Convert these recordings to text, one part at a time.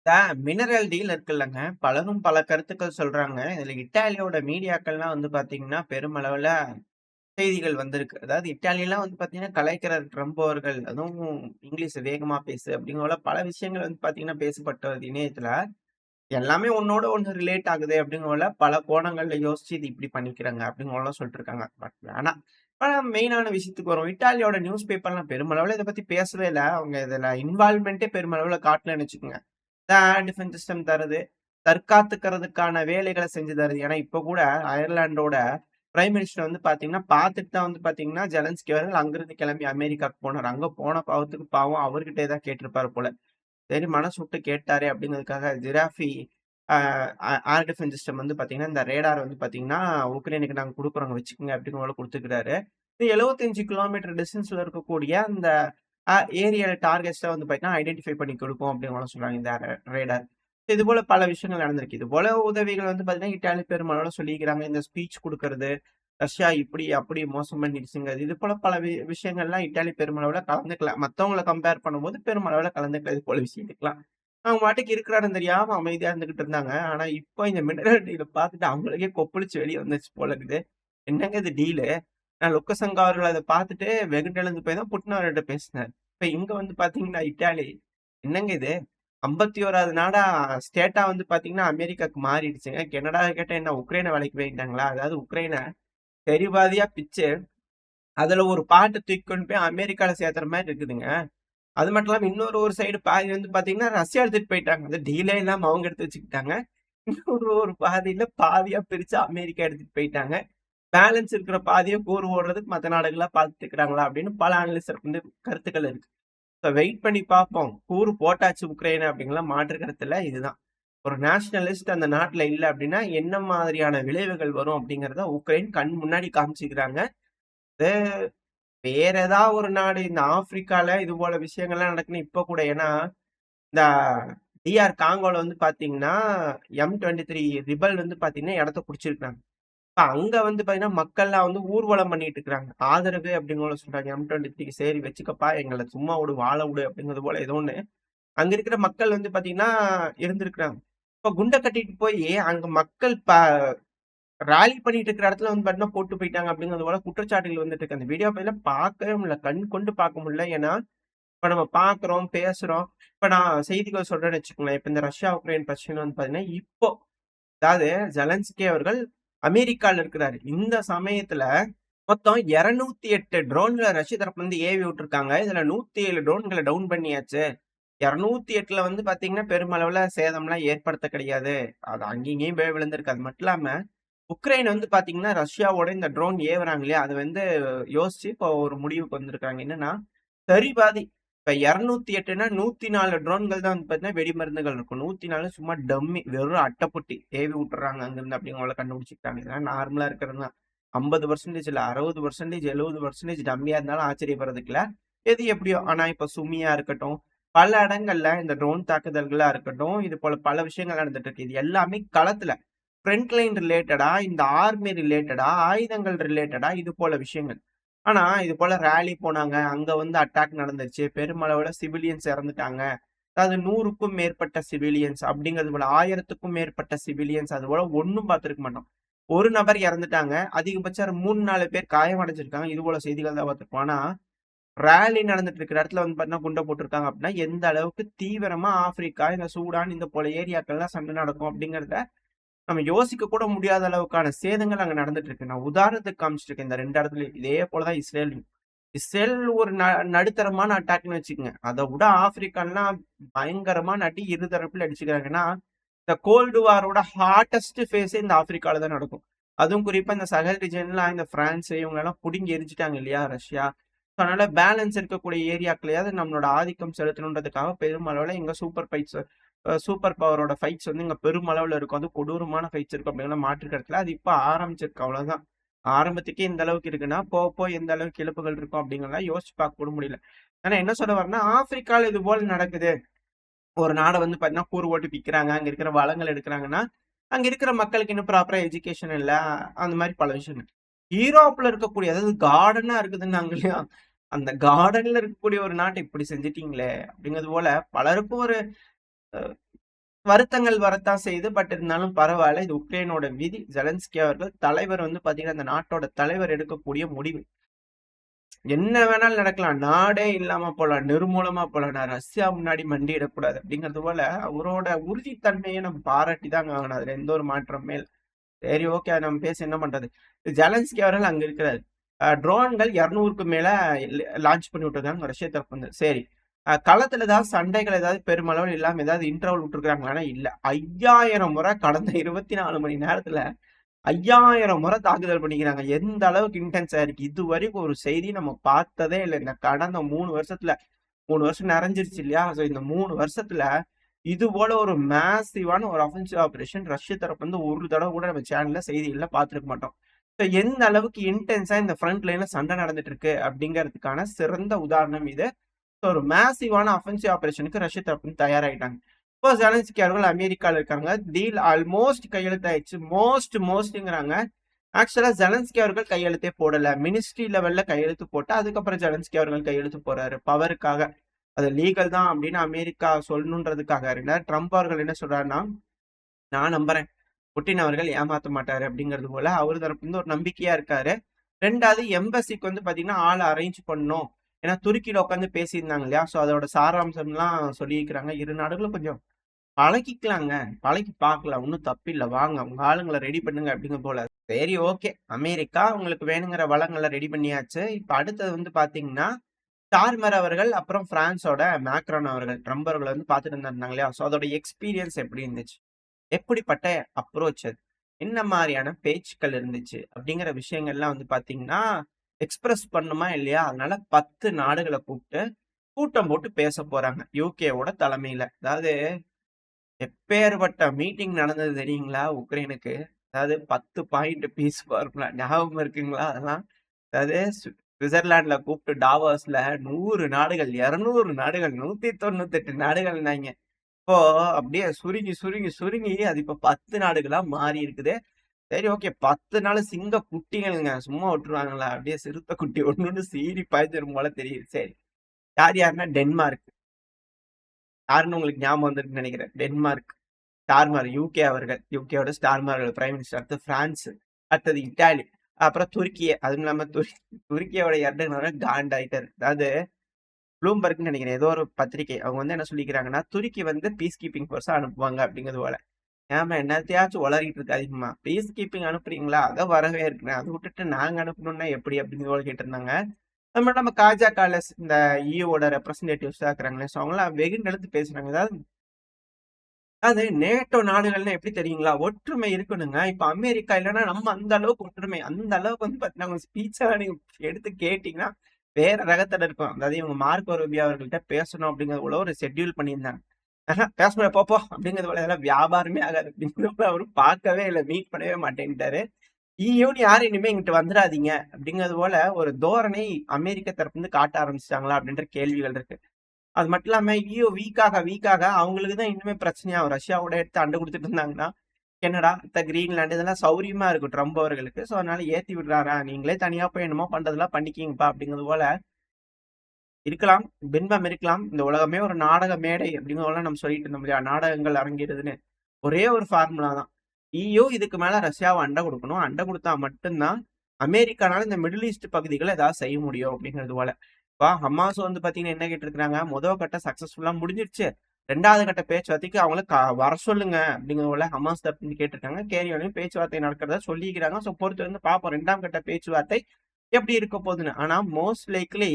இந்த mineral deal இருக்குல்லங்க. பலரும் பல கருத்துக்கள் சொல்றாங்க. இதுல இட்டாலியோட மீடியாக்கள்லாம் வந்து பாத்தீங்கன்னா, பெருமளவுல செய்திகள் வந்திருக்கு. அதாவது இட்டாலிலாம் வந்து பாத்தீங்கன்னா, கலாய்க்கிறார் ட்ரம்ப் அவர்கள். அதுவும் இங்கிலீஷ் வேகமா பேசு அப்படிங்கிற பல விஷயங்கள் வந்து பாத்தீங்கன்னா பேசப்பட்டு வருது இணையத்துல. எல்லாமே ஒண்ணோட ஒண்ணு ரிலேட் ஆகுது அப்படிங்கிற பல கோணங்கள்ல யோசிச்சு இது இப்படி பண்ணிக்கிறாங்க அப்படிங்கலாம் சொல்லிட்டு இருக்காங்க. பட் வேணாம். ஆனா மெயினான விஷயத்துக்கு வரும். இட்டாலியோட நியூஸ் பேப்பர்லாம் பெருமளவுல இத பத்தி பேசவே இல்ல. அவங்க இதுல இன்வால்வ்மென்ட்டே பெருமளவுல காட்டலன்னு வச்சுக்கோங்க. டிஃபென்ஸ் சிஸ்டம் தருது. தற்காத்துக்கிறதுக்கான வேலைகள செஞ்சு தருது. ஏன்னா, இப்ப கூட அயர்லாண்டோட பிரைம் மினிஸ்டர் வந்து பாத்தீங்கன்னா, பாத்துட்டு தான் வந்து பாத்தீங்கன்னா, ஜெலன்ஸ்கி அவர்கள் அங்கிருந்து கிளம்பி அமெரிக்காக்கு போனாரு. அங்க போன பாவத்துக்கு பாவம் அவர்கிட்டயே தான் கேட்டிருப்பாரு போல. சரி மனசு விட்டு கேட்டாரே அப்படிங்கிறதுக்காக ஜிராஃபி அ அ ஏர் டிஃபென்ஸ் சிஸ்டம் வந்து பாத்தீங்கன்னா, இந்த ரேடார் வந்து பாத்தீங்கன்னா, உக்ரைனுக்கு நாங்க குடுக்குறோங்க வச்சுக்கங்க அப்படின்னு போல குடுத்துருக்காரு. இது 75 கிலோமீட்டர் டிஸ்டன்ஸ்ல இருக்கக்கூடிய அந்த ஏரியல் டார்கெட்ஸ வந்து பாத்தீங்கன்னா, ஐடென்டிஃபை பண்ணி குடுக்கும் அப்படின்னு சொல்றாங்க இந்த ரேடார். இது போல பல விஷயங்கள் நடந்திருக்கு. இது போல உதவிகள் வந்து பாத்தீங்கன்னா, இட்டாலி பெருமளவுல சொல்லிக்கிறாங்க. இந்த ஸ்பீச் குடுக்கறது, ரஷ்யா இப்படி அப்படி மோசம் பண்ணிடுச்சுங்க. இது போல பல விஷயங்கள்லாம் இட்டாலி பெருமளவுல கலந்துக்கல. மத்தவங்கள கம்பேர் பண்ணும்போது பெருமளவுல கலந்துக்கல இது போல விஷயத்துக்கலாம். அவங்க பாட்டுக்கு இருக்கிற இடம் தெரியாம அமைதியா இருந்துகிட்டு இருந்தாங்க. ஆனா, இப்போ இந்த மினரல் டீல பார்த்துட்டு அவங்களுக்கே கொப்பளிச்சு வெளிய வந்துருச்சு போல இருக்குது. என்னங்க இது டீலு? லுக்கசங்கா அவர்கள் அத பார்த்துட்டு வெகுண்டெழுந்து போய் தான் புட்னோ அவர்கள்ட்ட பேசினாரு. இப்ப இங்க வந்து பார்த்தீங்கன்னா, இட்டாலி என்னங்க இது 51வது நாடா ஸ்டேட்டா வந்து பார்த்தீங்கன்னா, அமெரிக்காக்கு மாறிடுச்சுங்க. கனடாவ கேட்டா என்ன உக்ரைன வேலைக்கு வாங்கிட்டாங்களா? அதாவது உக்ரைன சரிபாதியா பிச்சு, அதுல ஒரு பார்ட்ட தூக்கி கொண்டு போய் அமெரிக்கால சேர்த்துற மாரி இருக்குதுங்க. அது மட்டும் இல்லாம இன்னொரு ஒரு சைடு பாதி வந்து பார்த்தீங்கன்னா, ரஷ்யா எடுத்துட்டு போயிட்டாங்க. அது டீலே இல்லாம அவங்க எடுத்து வச்சுக்கிட்டாங்க. இன்னொரு ஒரு பாதியில பாதியா பிரிச்சு அமெரிக்கா எடுத்துட்டு போயிட்டாங்க. பேலன்ஸ் இருக்கிற பாதிய கூறு ஓடுறதுக்கு மத்த நாடுகளா பார்த்துக்கிறாங்களா அப்படின்னு பல அனலிஸ்ட் வந்து கருத்துக்கள் இருக்கு. ஸோ வெயிட் பண்ணி பார்ப்போம். கூறு போட்டாச்சு உக்ரைன் அப்படிங்கலாம் மாற்று கருத்து இல்ல. இதுதான். ஒரு நேஷனலிஸ்ட் அந்த நாட்டுல இல்ல அப்படின்னா, என்ன மாதிரியான விளைவுகள் வரும் அப்படிங்கிறத உக்ரைன் கண் முன்னாடி காமிச்சுக்கிறாங்க. இது வேற ஏதாவது ஒரு நாடு இந்த ஆப்பிரிக்கால இது போல விஷயங்கள்லாம் நடக்குன்னு இப்ப கூட ஏன்னா, இந்த டிஆர் காங்கோல வந்து பார்த்தீங்கன்னா, M23 ரிபல் வந்து பார்த்தீங்கன்னா இடத்த புடிச்சிருக்காங்க. இப்ப அங்க வந்து பாத்தீங்கன்னா, மக்கள்லாம் வந்து ஊர்வலம் பண்ணிட்டு இருக்கிறாங்க. ஆதரவு அப்படின்னு கூட சொல்றாங்க. M23 சரி வச்சுக்கப்பா, எங்கள சும்மா விடு, வாழ விடு அப்படிங்கிறது போல ஏதோ ஒண்ணு. அங்க இருக்கிற மக்கள் வந்து பாத்தீங்கன்னா, இருந்திருக்கிறாங்க. இப்ப குண்ட கட்டிட்டு போயி, அங்க மக்கள் ராலி பண்ணிட்டு இருக்கிற இடத்துல வந்து பாத்தீங்கன்னா, போட்டு போயிட்டாங்க அப்படிங்கிறது போல குற்றச்சாட்டுகள் வந்துட்டு இருக்கு. அந்த வீடியோ பதில பார்க்கவே முடியல. கண் கொண்டு பார்க்க முடியல. ஏன்னா, இப்ப நம்ம பார்க்குறோம், பேசுறோம். இப்ப நான் செய்திகள் சொல்றேன்னு வச்சுக்கோங்களேன். இப்ப இந்த ரஷ்யா, உக்ரைன் பிரச்சனை வந்து பாத்தீங்கன்னா, இப்போ அதாவது ஜெலன்ஸ்கி அவர்கள் அமெரிக்கால இருக்கிறாரு. இந்த சமயத்துல மொத்தம் 208 ட்ரோன்கள ரஷ்ய தரப்புலருந்து ஏவி விட்டுருக்காங்க. இதுல 107 ட்ரோன்கள டவுன் பண்ணியாச்சு. 208ல வந்து பாத்தீங்கன்னா, பெருமளவுல சேதம்லாம் ஏற்படுத்த கிடையாது. அது அங்கேயும் இங்கேயும் போய் விழுந்திருக்கு. அது மட்டும் இல்லாம, உக்ரைன் வந்து பாத்தீங்கன்னா, ரஷ்யாவோட இந்த ட்ரோன் ஏவுறாங்க இல்லையா? அது வந்து யோசிச்சு இப்போ ஒரு முடிவுக்கு வந்திருக்காங்க. என்னன்னா, சரி பாதி. இப்ப 208ன்னா 104 ட்ரோன்கள் தான் வந்து பாத்தீங்கன்னா, வெடிமருந்துகள் இருக்கும். 104 சும்மா டம்மி. வெறும் அட்டைப்பொட்டி. ஏவி விட்டுர்றாங்க அங்கிருந்து அப்படிங்கிறவங்கள கண்டுபிடிச்சுக்கிட்டாங்க. இதெல்லாம் நார்மலா இருக்கிறது தான். 50% இல்ல 60%, 70% டம்மியா இருந்தாலும் ஆச்சரியப்படுறதுக்கு இல்ல. எது எப்படியோ. ஆனா இப்ப சுமியா இருக்கட்டும், பல இடங்கள்ல இந்த ட்ரோன் தாக்குதல்களா இருக்கட்டும், இது போல பல விஷயங்கள் நடந்துட்டு இருக்கு. இது எல்லாமே களத்துல ஃப்ரண்ட் லைன் ரிலேட்டடா, இந்த ஆர்மி ரிலேட்டடா, ஆயுதங்கள் ரிலேட்டடா இது போல விஷயங்கள். ஆனா, இது போல ராலி போனாங்க. அங்க வந்து அட்டாக் நடந்துருச்சு. பெருமளவுல சிவிலியன்ஸ் இறந்துட்டாங்க. அதாவது 100க்கும் மேற்பட்ட சிவிலியன்ஸ் அப்படிங்கிறது போல 1000த்துக்கும் மேற்பட்ட சிவிலியன்ஸ் அதுபோல ஒண்ணும் பார்த்திருக்க மாட்டோம். ஒரு நபர் இறந்துட்டாங்க. அதிகபட்சம் 3, 4 பேர் காயமடைஞ்சிருக்காங்க. இது போல செய்திகள் தான் பார்த்திருப்போம். ஆனா, ராலி நடந்துட்டு இருக்கிற இடத்துல வந்து பார்த்தீங்கன்னா, குண்ட போட்டுருக்காங்க அப்படின்னா, எந்த அளவுக்கு தீவிரமா ஆப்பிரிக்கா, இந்த சூடான் இந்த போல ஏரியாக்கள்லாம் சண்டை நடக்கும் அப்படிங்கிறத நம்ம யோசிக்க கூட முடியாத அளவுக்கான சேதங்கள் அங்க நடந்துட்டு இருக்கு. நான் உதாரணத்துக்கு காமிச்சிட்டு இருக்கேன் இந்த 2 இடத்துலயும். இதே போல தான் இஸ்ரேல். இஸ்ரேல் ஒரு நடுத்தரமான அட்டாக்ன்னு வச்சுக்கங்க. அத விட ஆப்பிரிக்காலாம் பயங்கரமான அடி இரு தரப்புல அடிச்சுக்கிறாங்க. ஏன்னா, இந்த கோல்டு வாரோட ஹாட்டஸ்ட் ஃபேஸே இந்த ஆப்பிரிக்கால தான் நடக்கும். அதுவும் குறிப்பா இந்த சஹல் ரீஜியன்லாம் இந்த பிரான்ஸ் இவங்களலாம் புடுங்கி எரிஞ்சுட்டாங்க இல்லையா ரஷ்யா. ஸோ அதனால பேலன்ஸ் இருக்கக்கூடிய ஏரியாக்களையாவது நம்மளோட ஆதிக்கம் செலுத்தணுன்றதுக்காக பெருமளவுல எங்க சூப்பர் பவரோட ஃபைட்ஸ் வந்து இங்க பெருமளவுல இருக்கும். அதுவும் கொடூரமான ஃபைட்ஸ் இருக்கும் அப்படிங்கிற மாற்று கருத்துல அது இப்ப ஆரம்பிச்சிருக்கு அவ்வளவுதான். ஆரம்பத்துக்கே இந்த அளவுக்கு இருக்குன்னா, போக போக எந்த அளவுக்கு இழப்புகள் இருக்கும் அப்படிங்கிறதெல்லாம் யோசிச்சு பார்க்க கூட முடியல. ஆனா என்ன சொல்ல வரேன்னா, ஆப்பிரிக்கால இது போல நடக்குது. ஒரு நாட வந்து பார்த்தீங்கன்னா, கூறு போட்டு விக்கிறாங்க. அங்க இருக்கிற வளங்கள் எடுக்குறாங்கன்னா, அங்க இருக்கிற மக்களுக்கு இன்னும் ப்ராப்பரா எஜுகேஷன் இல்ல. அந்த மாரி பல விஷயங்கள். யூரோப்ல இருக்கக்கூடிய அதாவது கார்டனா இருக்குதுன்னாங்க இல்லையா? அந்த கார்டன்ல இருக்கக்கூடிய ஒரு நாட்ட இப்படி செஞ்சுட்டீங்களே! அப்படிங்கிறது போல பலருக்கும் ஒரு வருத்தங்கள் வரத்தான் செய்யுது. பட் இருந்தாலும் பரவால்ல. இது உக்ரைனோட விதி. ஜெலன்ஸ்கி அவர்கள் தலைவர் வந்து பார்த்தீங்கன்னா, அந்த நாட்டோட தலைவர் எடுக்கக்கூடிய முடிவு. என்ன வேணாலும் நடக்கலாம். நாடே இல்லாம போலாம். நிர்மூலமா போலாம். நான் ரஷ்யா முன்னாடி மண்டியிடக்கூடாது அப்படிங்கிறது போல அவரோட உறுதித்தன்மைய நம்ம பாராட்டி தாங்க ஆகணும். அதுல எந்த ஒரு மாற்றமுமே இல்ல. சரி ஓகே. அத நம்ம பேசி என்ன பண்றது? ஜெலன்ஸ்கி அவர்கள் அங்க இருக்கிறாரு. ட்ரோன்கள் 200க்கு மேல லான்ச் பண்ணி விட்டுருக்காங்க ரஷ்ய தரப்பு வந்து. சரி. களத்துல ஏதாவது சண்டைகள் ஏதாவது பெருமளவில் இல்லாம ஏதாவது இன்டர்வல் விட்டுருக்காங்களான்னா இல்ல. 5000 முறை கடந்த 24 மணி நேரத்துல 5000 முறை தாக்குதல் பண்ணிக்கிறாங்க. எந்த அளவுக்கு இன்டென்ஸா இருக்கு. இதுவரைக்கும் ஒரு செய்தி நம்ம பார்த்ததே இல்ல. இந்த கடந்த 3 வருஷத்துல 3 வருஷம் நிறைஞ்சிருச்சு இல்லையா? ஸோ இந்த 3 வருஷத்துல இது போல ஒரு மேசிவான ஒரு அஃபென்சிவ் ஆபரேஷன் ரஷ்ய தரப்பு வந்து ஒரு தடவை கூட நம்ம சேனல்ல செய்திகள்ல பார்த்திருக்க மாட்டோம். ஸோ எந்த அளவுக்கு இன்டென்ஸா இந்த ஃப்ரண்ட் லைன்ல சண்டை நடந்துட்டு இருக்கு அப்படிங்கிறதுக்கான சிறந்த உதாரணம் இது. ஸோ ஒரு மேசிவான அஃபென்சிவ் ஆபரேஷனுக்கு ரஷ்ய தரப்பு வந்து தயாராயிட்டாங்க. இப்போ ஜெலன்ஸ்கி அவர்கள் அமெரிக்கால இருக்காங்க. டீல் ஆல்மோஸ்ட் கையெழுத்தாயிடுச்சு. மோஸ்ட்ங்கிறாங்க. ஆக்சுவலா ஜெலன்ஸ்கி அவர்கள் கையெழுத்தே போடல. மினிஸ்ட்ரி லெவல்ல கையெழுத்து போட்டு அதுக்கப்புறம் ஜெலன்ஸ்கி அவர்கள் கையெழுத்து போறாரு. பவருக்காக. அது லீகல் தான் அப்படின்னு அமெரிக்கா சொல்லணுன்றதுக்காக. ட்ரம்ப் அவர்கள் என்ன சொல்றாருன்னா, நான் நம்புறேன். புட்டின் அவர்கள் ஏமாத்த மாட்டாரு அப்படிங்கிறது போல அவரு தரப்பு இருந்து ஒரு நம்பிக்கையா இருக்காரு. 2வது எம்பசிக்கு வந்து பாத்தீங்கன்னா ஆள் அரேஞ்ச் பண்ணணும். ஏன்னா துருக்கியில உட்காந்து பேசியிருந்தாங்க இல்லையா? ஸோ அதோட சாராம்சம்லாம் சொல்லியிருக்கிறாங்க. இரு நாடுகளும் கொஞ்சம் பழகிக்கலாங்க. பழகி பார்க்கலாம். ஒன்றும் தப்பில்ல. வாங்க உங்க ஆளுங்களை ரெடி பண்ணுங்க அப்படிங்க போல. சரி ஓகே. அமெரிக்கா உங்களுக்கு வேணுங்கிற வளங்களை ரெடி பண்ணியாச்சு. இப்ப அடுத்தது வந்து பாத்தீங்கன்னா, ஸ்டார்மர் அவர்கள் அப்புறம் பிரான்ஸோட மேக்ரான் அவர்கள் ட்ரம்ப் அவர்களை வந்து பார்த்துட்டு இருந்தாங்க இல்லையா? ஸோ அதோட எக்ஸ்பீரியன்ஸ் எப்படி இருந்துச்சு? எப்படிப்பட்ட அப்ரோச் அது? என்ன மாதிரியான பேச்சுக்கள் இருந்துச்சு? அப்படிங்கிற விஷயங்கள்லாம் வந்து பாத்தீங்கன்னா, எக்ஸ்பிரஸ் பண்ணுமா இல்லையா? அதனால 10 நாடுகளை கூப்பிட்டு கூட்டம் போட்டு பேச போறாங்க. யூகேவோட தலைமையில. அதாவது எப்பேற்பட்ட மீட்டிங் நடந்தது தெரியுங்களா? உக்ரைனுக்கு. அதாவது 10 பாயிண்ட் பீஸ் ஃபார்முலா ஞாபகம் இருக்குங்களா அதெல்லாம்? அதாவது சுவிட்சர்லாந்துல கூப்பிட்டு டாவோஸ்ல 100 நாடுகள், 200 நாடுகள், 198 நாடுகள்னாய்ங்க. இப்போ அப்படியே சுருங்கி, சுருங்கி, சுருங்கி அது இப்ப 10 நாடுகளா மாறி இருக்குது. சரி ஓகே. 10 நாள் சிங்க குட்டிகள்ங்க. சும்மா விட்டுருவாங்களா? அப்படியே சிறுத்தை குட்டி ஒண்ணு ஒண்ணு சீறி பாய்ச்சிரும் போல தெரியுது. சரி. யார் யாருன்னா டென்மார்க். யாருன்னு உங்களுக்கு ஞாபகம் வந்திருக்குன்னு நினைக்கிறேன். டென்மார்க். ஸ்டார்மர் யூகே அவர்கள். யூகேவோட ஸ்டார்மர் பிரைம் மினிஸ்டர். அடுத்து பிரான்ஸ். அடுத்தது இட்டாலி. அப்புறம் துருக்கிய. அதுவும் இல்லாம துருக்கியோட எர்டகன் காண்டாயிட்டாரு. அதாவது ப்ளூம்பர்க்னு நினைக்கிறேன். ஏதோ ஒரு பத்திரிகை. அவங்க வந்து என்ன சொல்லிக்கிறாங்கன்னா, துருக்கி வந்து பீஸ் கீப்பிங் ஃபோர்ஸா அனுப்புவாங்க அப்படிங்கிறது போல. ஏமா என்னத்தையாச்சும் உளறிட்டு இருக்காதீங்கம்மா. Piece keeping அனுப்புறீங்களா? அத வரவே இருக்கிறேன். அதை விட்டுட்டு நாங்க அனுப்பணும்னா எப்படி அப்படின்னு போல கேட்டிருந்தாங்க. அது மட்டும் நம்ம காஜா காலஸ் இந்த இயூவோட ரெப்ரஸன்டேட்டிவ்ஸா இருக்கிறாங்களே, ஸோ அவங்களாம் வெகுண்டு எடுத்து பேசுறாங்க. அதாவது அது நேட்டோ நாடுகள்னா எப்படி தெரியுங்களா? ஒற்றுமை இருக்கணுங்க. இப்ப அமெரிக்கா இல்லன்னா நம்ம அந்த அளவுக்கு ஒற்றுமை. அந்த அளவுக்கு வந்து பார்த்தீங்கன்னா, உங்க ஸ்பீச்செல்லாம் நீங்க எடுத்து கேட்டீங்கன்னா, வேற ரகத்துல இருக்கும். அதாவது இவங்க மார்க்கோ ரூபியோ அவர்கள்ட்ட பேசணும் அப்படிங்கிறது போல ஒரு ஷெட்யூல் பண்ணியிருந்தாங்க. பேச முடியாது போ போ அப்படிங்கிறது போல இதெல்லாம் வியாபாரமே ஆகாது அப்படிங்கிறது போல அவரு பார்க்கவே இல்ல. மீட் பண்ணவே மாட்டேன்ட்டாரு. ஈயூன்னு யாரும் இனிமே இங்கிட்டு வந்துராதீங்க அப்படிங்கிறது போல ஒரு தோரணை அமெரிக்க தரப்புலருந்து காட்ட ஆரம்பிச்சுட்டாங்களா அப்படின்ற கேள்விகள் இருக்கு. அது மட்டும் இல்லாம ஈயோ வீக்காக அவங்களுக்கு தான் இன்னுமே பிரச்சனையாகும். ரஷ்யாவோட எடுத்து அண்டை குடுத்துட்டு இருந்தாங்கன்னா, கனடா, கிரீன்லாந்து இதெல்லாம் சௌரியமா இருக்கும் ட்ரம்ப் அவர்களுக்கு. ஸோ அதனால ஏத்தி விடுறாரா, நீங்களே தனியா போய் என்னமோ பண்றதெல்லாம் பண்ணிக்கிங்கப்பா அப்படிங்கிறது போல இருக்கலாம். பின்பம் இருக்கலாம். இந்த உலகமே ஒரு நாடக மேடை அப்படிங்கிறதெல்லாம் நம்ம சொல்லிட்டு இருந்தோம் இல்லையா? நாடகங்கள் அரங்கேறுதுன்னு. ஒரே ஒரு ஃபார்முலா தான். ஈயு இதுக்கு மேல ரஷ்யாவை அண்டை குடுக்கணும். அண்டை குடுத்தா மட்டும்தான் அமெரிக்கானால இந்த மிடில் ஈஸ்ட் பகுதிகள ஏதாவது செய்ய முடியும் அப்படிங்கிறது போல. இப்ப ஹமாஸ் வந்து பாத்தீங்கன்னா என்ன கேட்டிருக்காங்க, முதல் கட்டம் சக்சஸ்ஃபுல்லா முடிஞ்சிருச்சு. 2வது கட்ட பேச்சுவார்த்தைக்கு அவங்கள வர சொல்லுங்க அப்படிங்கிற போல ஹமாஸ் தரப்புல கேட்டிருக்காங்க. கேரியோனையும் பேச்சுவார்த்தை நடக்கிறதா சொல்லிக்கிறாங்க. ஸோ பொறுத்து வந்து பார்ப்போம் 2ஆம் கட்ட பேச்சுவார்த்தை எப்படி இருக்க போகுதுன்னு. ஆனா மோஸ்ட் லைக்லி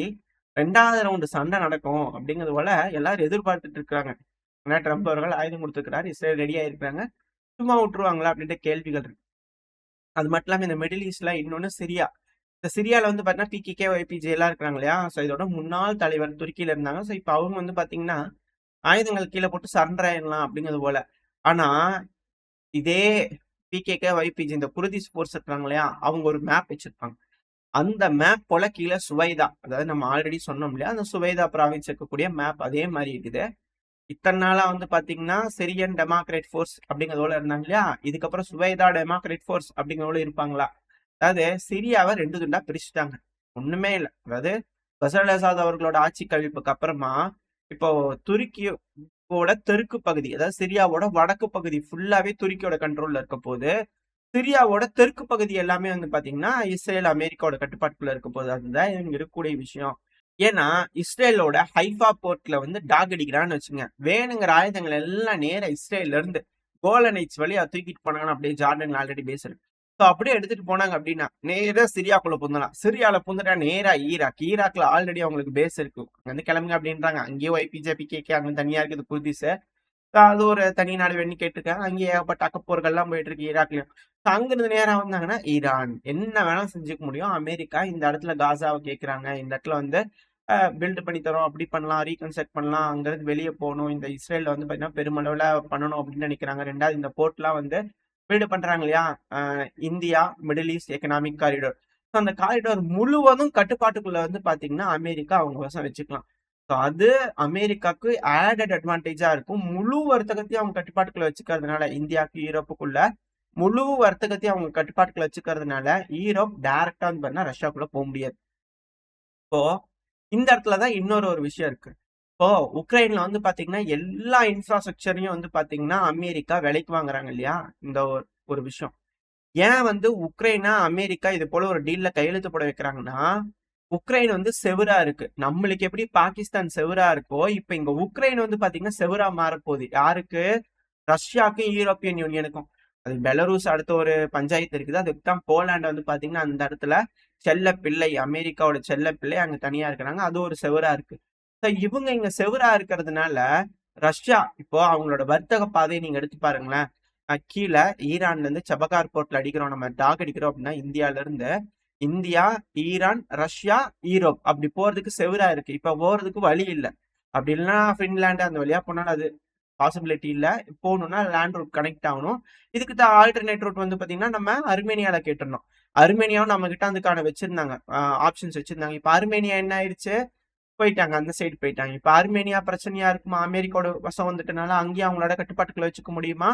2வது ரவுண்டு சண்டை நடக்கும் அப்படிங்கிறது போல எல்லாரும் எதிர்பார்த்துட்டு இருக்காங்க. ஏன்னா ட்ரம்ப் அவர்கள் ஆயுதம் கொடுத்துருக்கிறார். இஸ்ரேல் ரெடியா இருக்கிறாங்க. சும்மா விட்டுருவாங்களா அப்படின்ற கேள்விகள் இருக்கு. அது மட்டும் இல்லாம இந்த மிடில் ஈஸ்ட்ல இன்னொன்னு சிரியா. இந்த சிரியால வந்து பாத்தீங்கன்னா பிகேகே, ஒய்பிஜே எல்லாம் இருக்கிறாங்க இல்லையா? ஸோ இதோட முன்னாள் தலைவர் துருக்கியில இருந்தாங்க. ஸோ இப்ப அவங்க வந்து பாத்தீங்கன்னா ஆயுதங்கள் கீழே போட்டு சரண்டர் ஆயிடலாம் அப்படிங்கிறது போல. ஆனா இதே பிகேகே, ஒய்பிஜே இந்த குர்திஷ் ஃபோர்ஸ் இருக்காங்க இல்லையா? அவங்க ஒரு மேப் வச்சிருப்பாங்க. அந்த மேப் போல கீழே சுவைதா, அதாவது நம்ம ஆல்ரெடி சொன்னோம் இல்லையா? அந்த சுவைதா ப்ராவின்ஸ் இருக்கக்கூடிய மேப் அதே மாதிரி இருக்குது. இத்தனை நாளா வந்து பாத்தீங்கன்னா சிரியன் டெமோக்ரேட் ஃபோர்ஸ் அப்படிங்கிறதோட இருந்தாங்க இல்லையா? இதுக்கப்புறம் சுவைதா டெமோக்ரேட் ஃபோர்ஸ் அப்படிங்கிறதோட இருப்பாங்களா? அதாவது சிரியாவை 2 துண்டா பிரிச்சுட்டாங்க. ஒண்ணுமே இல்ல. அதாவது பஷர் அல் அசாத் அவர்களோட ஆட்சி கவிழ்ப்புக்கு அப்புறமா இப்போ துருக்கி ஓட தெற்கு பகுதி, அதாவது சிரியாவோட வடக்கு பகுதி ஃபுல்லாவே துருக்கியோட கண்ட்ரோல்ல இருக்க போது. சிரியாவோட தெற்கு பகுதி எல்லாமே வந்து பாத்தீங்கன்னா இஸ்ரேல் அமெரிக்காவோட கட்டுப்பாட்டுக்குள்ள இருக்க போகுது. அதுதான் இங்க இருக்கக்கூடிய விஷயம். ஏன்னா இஸ்ரேலோட ஹைஃபா போர்ட்ல வந்து டாக் அடிக்கிறான்னு வச்சுங்க, வேணுங்கிற ஆயுதங்கள் எல்லாம் நேரா இஸ்ரேல்ல இருந்து கோலன் ஹைட்ஸ் வழியா தூக்கிட்டு போனாங்கன்னா அப்படியே ஜார்டன்ல ஆல்ரெடி பேஸ் இருக்கு. ஸோ அப்படியே எடுத்துட்டு போனாங்க அப்படின்னா நேரா சிரியாக்குள்ள புந்தலாம். சிரியால புந்துட்டா நேரா ஈராக்ல ஆல்ரெடி அவங்களுக்கு பேஸ் இருக்கு. அங்க வந்து கிளம்புங்க அப்படின்றாங்க. அங்கேயும் YPJ PKK அங்க தனியா இருக்குது புதுசு. அது ஒரு தனி நாடு வேணும்னு கேட்டிருக்காங்க. அங்கே ஏகப்பட்ட அக்கப்போர்கள்லாம் போயிட்டு இருக்கு ஈராக்லயும். அங்கிருந்து நேரா வந்தாங்கன்னா ஈரான் என்ன வேணாலும் செஞ்சுக்க முடியும். அமெரிக்கா இந்த இடத்துல காசாவை கேட்கறாங்க. இந்த இடத்துல வந்து பில்ட் பண்ணி தரோம், அப்படி பண்ணலாம், ரீகன்ஸ்ட்ரக்ட் பண்ணலாம், அங்கிருந்து வெளியே போகணும். இந்த இஸ்ரேல்ல வந்து பார்த்தீங்கன்னா பெருமளவுல பண்ணணும் அப்படின்னு நினைக்கிறாங்க. ரெண்டாவது இந்த போர்ட்லாம் வந்து பில்டு பண்றாங்க இல்லையா, India middle east economic corridor. அந்த காரிடோர் முழுவதும் கட்டுப்பாட்டுக்குள்ள வந்து பாத்தீங்கன்னா அமெரிக்கா அவங்க வசம் வச்சுக்கலாம். அது அமெரிக்காவுக்கு ஆடட் அட்வான்டேஜா இருக்கும். முழு வர்த்தகத்தையும் அவங்க கட்டுப்பாட்டுக்குள்ள வச்சுக்கிறதுனால, இந்தியாவுக்கு யூரோப்புக்குள்ள முழு வர்த்தகத்தையும் அவங்க கட்டுப்பாட்டுக்குள்ள வச்சுக்கிறதுனால யூரோப் டைரக்டா வந்து பாத்தீங்கன்னா ரஷ்யாக்குள்ள போக முடியாது. இப்போ இந்த இடத்துலதான் இன்னொரு ஒரு விஷயம் இருக்கு. இப்போ உக்ரைன்ல வந்து பாத்தீங்கன்னா எல்லா இன்ஃப்ராஸ்ட்ரக்சரையும் வந்து பாத்தீங்கன்னா அமெரிக்கா விலைக்கு வாங்குறாங்க இல்லையா, இந்த ஒரு விஷயம். ஏன் வந்து உக்ரைனா அமெரிக்கா இது போல ஒரு டீல்ல கையெழுத்து போட வைக்கிறாங்கன்னா, உக்ரைன் வந்து செவுரா இருக்கு. நம்மளுக்கு எப்படி பாகிஸ்தான் செவுரா இருக்கோ, இப்ப இங்க உக்ரைன் வந்து பாத்தீங்கன்னா செவுரா மாறப்போகுது. யாருக்கு? ரஷ்யாவுக்கும் யூரோப்பியன் யூனியனுக்கும். அது பெலரூஸ் அடுத்த ஒரு பஞ்சாயத்து இருக்குது. அதுக்கு தான் போலாண்ட் வந்து பாத்தீங்கன்னா அந்த இடத்துல செல்ல பிள்ளை, அமெரிக்காவோட செல்ல பிள்ளை அங்க தனியா இருக்கிறாங்க. அது ஒரு செவுரா இருக்கு. இவங்க இங்க செவுரா இருக்கிறதுனால ரஷ்யா இப்போ அவங்களோட வர்த்தக பாதையை நீங்க எடுத்து பாருங்களேன். கீழே ஈரான்ல இருந்து சபகார் போர்ட்ல அடிக்கிறோம், நம்ம டாக் அடிக்கிறோம் அப்படின்னா இந்தியால இருந்து இந்தியா, ஈரான், ரஷ்யா, ஈரோப் அப்படி போறதுக்கு செவுரா இருக்கு. இப்ப போறதுக்கு வழி இல்லை. அப்படி இல்லைன்னா பின்லாண்டு அந்த வழியா போனாலும் அது பாசிபிலிட்டி இல்ல. போகணும்னா லேண்ட் ரூட் கனெக்ட் ஆகணும். இதுக்கு ஆல்டர்னேட் ரூட் வந்து பாத்தீங்கன்னா நம்ம அர்மேனியால கேட்டிருந்தோம். அர்மேனியாவும் நம்ம கிட்ட அதுக்கான வச்சிருந்தாங்க, ஆப்ஷன்ஸ் வச்சிருந்தாங்க. இப்ப அர்மேனியா என்ன ஆயிடுச்சு, போயிட்டாங்க, அந்த சைடு போயிட்டாங்க. இப்ப அர்மேனியா பிரச்சனையா இருக்குமா, அமெரிக்காவோட வசம் வந்துட்டனால அங்கேயும் அவங்களோட கட்டுப்பாட்டுக்குள்ள வச்சுக்க முடியுமா?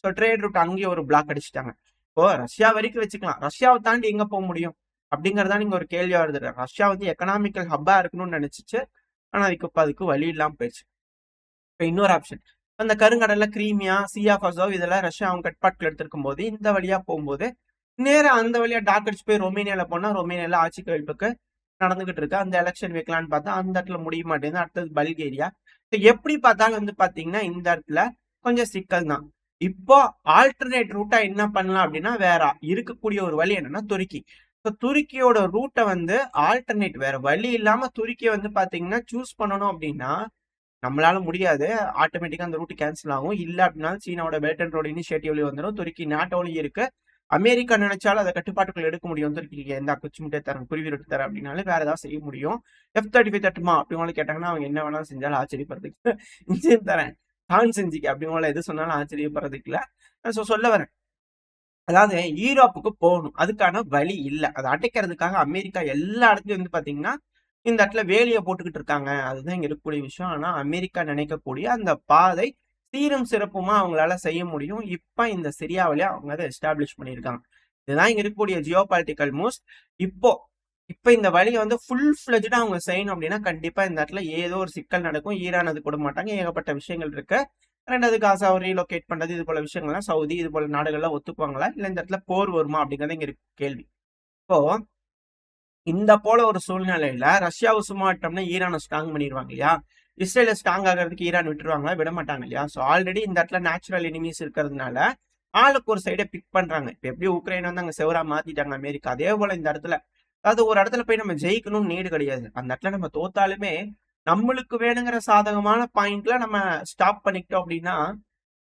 ஸோ ட்ரேட் ரூட் அங்கேயும் ஒரு பிளாக் அடிச்சுட்டாங்க. இப்போ ரஷ்யா வரைக்கும் வச்சுக்கலாம், ரஷ்யாவை தாண்டி எங்க போக முடியும் அப்படிங்கறதா நீங்க ஒரு கேள்வியா வருது. ரஷ்யா வந்து எக்கனாமிக்கல் ஹப்பா இருக்கணும்னு நினைச்சிச்சு, ஆனா அதுக்கு வழி இல்லாம போயிடுச்சு. இப்ப இன்னொரு ஆப்ஷன், அந்த கருங்கடல்ல கிரீமியா, சியா ஃபசோவ் இதெல்லாம் ரஷ்யா அவங்க கட்டுப்பாட்டுல எடுத்திருக்கும் போது இந்த வழியா போகும்போது நேரா அந்த வழியா டாக் அடிச்சு போய் ரொமேனியால போனா ரொமேனியால ஆட்சி கவிழ்ப்புக்கு நடந்துகிட்டு இருக்கு. அந்த எலெக்ஷன் வைக்கலான்னு பார்த்தா அந்த இடத்துல முடிய மாட்டேங்குது. அடுத்தது பல்கேரியா. எப்படி பார்த்தாலும் வந்து பாத்தீங்கன்னா இந்த இடத்துல கொஞ்சம் சிக்கல் தான். இப்போ ஆல்டர்னேட் ரூட்டா என்ன பண்ணலாம் அப்படின்னா, வேற இருக்கக்கூடிய ஒரு வழி என்னன்னா துருக்கி. துருக்கியோட ரூட்டை வந்து ஆல்டர்னேட் வேற வழி இல்லாம துருக்கியை வந்து பாத்தீங்கன்னா சூஸ் பண்ணணும் அப்படின்னா நம்மளால முடியாது. ஆட்டோமேட்டிக்கா அந்த ரூட் கேன்சல் ஆகும். இல்ல அப்படின்னா சீனாவோட பெல்ட் அண்ட் ரோடு இனிஷியேட்டிவ்ல வந்துடும். துருக்கி நாட்டோலயும் இருக்கு. அமெரிக்கா நினைச்சாலும் அதை கட்டுப்பாட்டுக்குள்ள எடுக்க முடியும். துருக்கிக்கு எந்த குச்சி முட்டை தரேன், குருவி ரொட்டி தரேன் அப்படின்னாலும் வேற ஏதாவது செய்ய முடியும். F-35 தட்டுமா அப்படிங்களால கேட்டாங்கன்னா அவங்க என்ன வேணாலும் செஞ்சாலும் ஆச்சரியப்படுறதுக்கு இன்ஜின் தரேன், தான் செஞ்சுக்க அப்படிங்களால எது சொன்னாலும் ஆச்சரியப்படுறதுக்கு இல்ல. சொல்ல வரேன், அதாவது யூரோப்புக்கு போகணும், அதுக்கான வழி இல்லை. அதை அடைக்கிறதுக்காக அமெரிக்கா எல்லா இடத்துலயும் வந்து பாத்தீங்கன்னா இந்த இடத்துல வேலியை போட்டுக்கிட்டு இருக்காங்க. அதுதான் இங்க இருக்கக்கூடிய விஷயம். ஆனா அமெரிக்கா நினைக்கக்கூடிய அந்த பாதை சீரும் சிறப்புமா அவங்களால செய்ய முடியும். இப்ப இந்த சிரியா வழியா அவங்க அதை எஸ்டாப்ளிஷ் பண்ணியிருக்காங்க. இதுதான் இங்க இருக்கக்கூடிய ஜியோ பாலிட்டிக்கல் மூவ்ஸ். இப்ப இந்த வழியை வந்து ஃபுல் ஃபிளஜ்டா அவங்க செய்யணும் அப்படின்னா கண்டிப்பா இந்த இடத்துல ஏதோ ஒரு சிக்கல் நடக்கும். ஈரான் அது கூட மாட்டாங்க, ஏகப்பட்ட விஷயங்கள் இருக்கு. ரெண்டாவது காசாவை ரீலோகேட் பண்றது, இது போல விஷயங்கள்லாம் சவுதி இது போல நாடுகள்லாம் ஒத்துக்குவாங்களா, இல்ல இந்த இடத்துல போர் வருமா அப்படிங்கறது இங்க கேள்வி. இப்போ இந்த போல ஒரு சூழ்நிலையில ரஷ்யாவை சும்மா விட்டோம்னா ஈரானை ஸ்ட்ராங் பண்ணிடுவாங்க இல்லையா, இஸ்ரேல ஸ்ட்ராங் ஆகிறதுக்கு ஈரான் விட்டுருவாங்களா, விட மாட்டாங்க இல்லையா. ஸோ ஆல்ரெடி இந்த இடத்துல நேச்சுரல் எனிமீஸ் இருக்கிறதுனால ஆளுக்கு ஒரு சைடை பிக் பண்றாங்க. இப்ப எப்படி உக்ரைன் வந்து அங்க செவரா மாத்திட்டாங்க அமெரிக்கா, அதே போல இந்த இடத்துல அதாவது ஒரு இடத்துல போய் நம்ம ஜெயிக்கணும்னு நீடு கிடையாது. அந்த இடத்துல நம்ம தோத்தாலுமே நம்மளுக்கு வேணுங்கிற சாதகமான பாயிண்ட்ல நம்ம ஸ்டாப் பண்ணிக்கிட்டோம் அப்படின்னா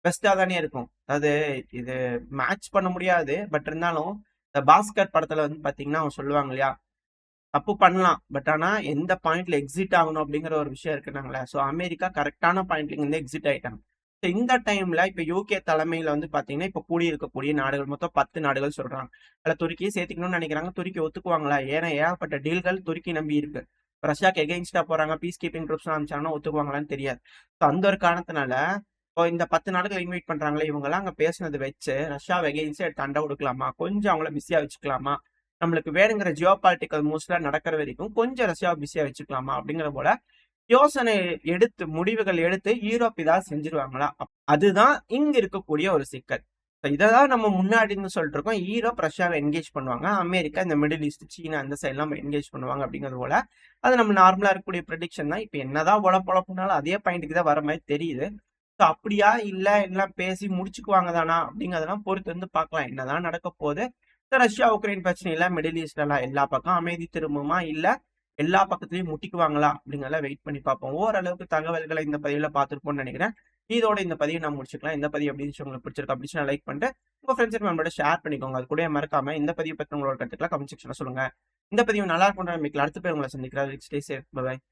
பெஸ்டா தானே இருக்கும். அதாவது இது மேட்ச் பண்ண முடியாது, பட் இருந்தாலும் இந்த பாஸ்கர் படத்துல வந்து பாத்தீங்கன்னா அவங்க சொல்லுவாங்க இல்லையா, தப்பு பண்ணலாம், பட் ஆனா எந்த பாயிண்ட்ல எக்ஸிட் ஆகணும் அப்படிங்கிற ஒரு விஷயம் இருக்குனாங்களே. ஸோ அமெரிக்கா கரெக்டான பாயிண்ட்ல இருந்து எக்ஸிட் ஆயிட்டாங்க. ஸோ இந்த டைம்ல இப்ப யூகே தலைமையில வந்து பாத்தீங்கன்னா இப்ப கூடி இருக்கக்கூடிய நாடுகள் மொத்தம் 10 நாடுகள் சொல்றாங்க. அதுல துருக்கியை சேர்த்துக்கணும்னு நினைக்கிறாங்க. துருக்கி ஒத்துக்குவாங்களா? ஏன்னா ஏகப்பட்ட டீல்கள் துருக்கி நம்பி இருக்கு. ரஷ்யாக்கு எகெயின்ஸ்டா போறாங்க, பீஸ் கீப்பிங் ட்ரூப்ஸ் அனுப்பிச்சாங்கன்னா ஒத்துக்குவாங்களான்னு தெரியாது. ஸோ அந்த ஒரு காரணத்தினால இப்போ இந்த 10 நாடுகள் இன்வைட் பண்றாங்களே, இவங்க எல்லாம் அங்க பேசுனது வச்சு ரஷ்யாவை எகெயின்ஸ்டா எடுத்து அண்டை கொடுக்கலாமா, கொஞ்சம் அவங்கள பிஸியா வச்சுக்கலாமா, நம்மளுக்கு வேணுங்கிற ஜியோ பாலிட்டிக்கல் மூவ்ஸ்ல நடக்கிற வரைக்கும் கொஞ்சம் ரஷ்யாவை பிஸியா வச்சுக்கலாமா அப்படிங்கிற போல யோசனை எடுத்து முடிவுகள் எடுத்து யூரோப் ஏதாவது செஞ்சுருவாங்களா? அதுதான் இங்க இருக்கக்கூடிய ஒரு சிக்கல். இததான் நம்ம முன்னாடி இருந்து சொல்லிட்டு இருக்கோம். ஈரோப் ரஷ்யாவை என்கேஜ் பண்ணுவாங்க. அமெரிக்கா இந்த மிடில் ஈஸ்ட், சீனா அந்த சைட்லாம் என்கேஜ் பண்ணுவாங்க அப்படிங்கிறது போல. அது நம்ம நார்மலா இருக்கக்கூடிய ப்ரெடிக்ஷன் தான். இப்ப என்னதான் பொழப்புனாலும் அதே பாயிண்ட்க்கு தான் வர மாதிரி தெரியுது. ஸோ அப்படியா? இல்ல எல்லாம் பேசி முடிச்சுக்குவாங்க தானா? அப்படிங்கிறதெல்லாம் பொறுத்து வந்து பார்க்கலாம். என்னதான் நடக்க போகுது? இந்த ரஷ்யா, உக்ரைன் பிரச்சனையில மிடில் ஈஸ்ட்லாம் எல்லா பக்கம் அமைதி திரும்புமா? இல்ல எல்லா பக்கத்துலயும் முட்டிக்குவாங்களா? அப்படிங்கிறத வெயிட் பண்ணி பார்ப்போம். ஓரளவுக்கு தகவல்களை இந்த பதிவுல பார்த்திருப்போம்னு நினைக்கிறேன். இதோட இந்த பதிவை நான் முடிச்சுக்கலாம். இந்த பதிவு எப்படி இருந்துச்சு உங்களுக்கு பிடிச்சிருக்கா? பிடிச்சுனா லைக் பண்ணிட்டு உங்க ஃப்ரெண்ட்ஸ் அண்ட் ஃபேமிலியோட ஷேர் பண்ணிக்கோங்க. அது கூடவே மறக்காம இந்த பதிவு பத்தி உங்களோட கருத்துக்களை கமெண்ட் செக்ஷன்ல சொல்லுங்க. இந்த பதிவு நல்லா இருக்கும்ன்ற நம்பிக்கையில அடுத்த பேர் உங்களை சந்திக்கிறேன். Stay safe. பை.